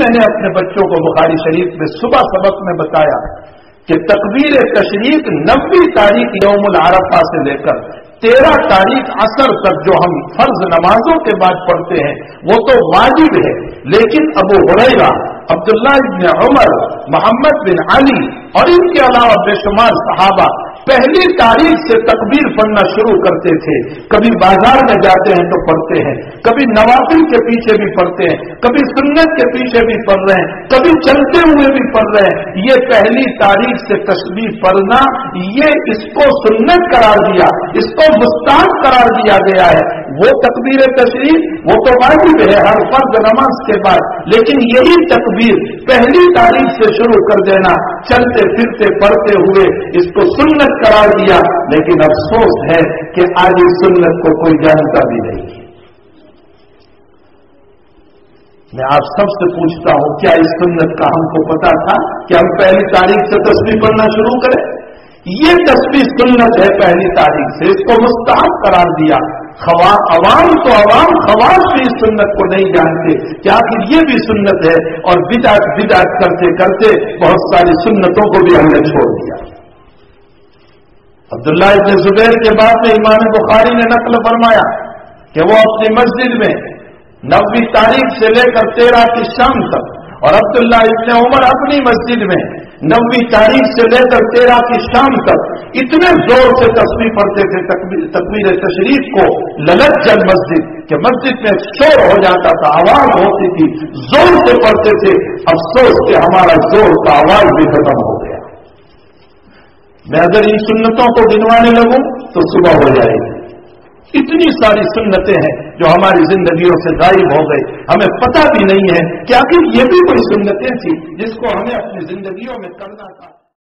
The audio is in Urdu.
میں نے اپنے بچوں کو بخاری شریف میں صبح سبق میں بتایا کہ تکبیر تشریق 90 تاریخ یوم العرفہ سے لے کر 13 تاریخ عصر تک جو ہم فرض نمازوں کے بعد پڑھتے ہیں وہ تو واجب ہے، لیکن ابو ہریرہ، عبداللہ ابن عمر، محمد بن علی اور ان کے علاوہ بے شمار صحابہ پہلی تاریخ سے تکبیر پڑھنا شروع کرتے تھے. کبھی بازار میں جاتے ہیں تو پڑھتے ہیں، کبھی نوافل کے پیچھے بھی پڑھتے ہیں، کبھی سنت کے پیچھے بھی پڑھ رہے ہیں، کبھی چلتے ہوئے بھی پڑھ رہے ہیں. یہ پہلی تاریخ سے تسبیح پڑھنا، یہ اس کو سنت قرار دیا، اس کو مستحب قرار دیا گیا ہے. وہ تکبیر تشریف وہ تو واجب ہے ہر فرض نماز کے بعد، لیکن یہی تکبیر پہلی تاریخ سے شروع کر دینا، چلتے پھرتے پڑھتے ہوئے اس کو سنت قرار دیا. لیکن افسوس ہے کہ آج اس سنت کو کوئی جانتا بھی نہیں. میں آپ سب سے پوچھتا ہوں، کیا اس سنت کا ہم کو پتا تھا کہ ہم پہلی تاریخ سے تسبیح پڑھنا شروع کریں؟ یہ تسبیح سنت ہے پہلی تاریخ سے، اس کو مستحب قرار دیا. عوام تو عوام خواص بھی اس سنت کو نہیں جانتے کہ آخر یہ بھی سنت ہے، اور بدعت کرتے کرتے بہت ساری سنتوں کو بھی ہم نے چھوڑ دیا. عبداللہ ابن زبیر کے بعد میں امام بخاری نے نقل فرمایا کہ وہ اپنی مسجد میں 90 تاریخ سے لے کر 13 کی شام تک، اور عبداللہ ابن عمر اپنی مسجد میں 90 تاریخ سے لے کر 13 کی شام تک اتنے زور سے تسبیح پڑھتے تھے تکبیر تشریف کو للت جل مسجد کہ مسجد میں شور ہو جاتا تھا، آواز ہوتی تھی، زور سے پڑھتے تھے. افسوس کہ ہمارا زور کا آواز بھی ختم ہو گیا. میں اگر ان سنتوں کو گنوانے لگوں تو صبح ہو جائے گی. اتنی ساری سنتیں ہیں جو ہماری زندگیوں سے غائب ہو گئی، ہمیں پتہ بھی نہیں ہے کہ آخر یہ بھی کوئی سنتیں تھی جس کو ہمیں اپنی زندگیوں میں کرنا تھا.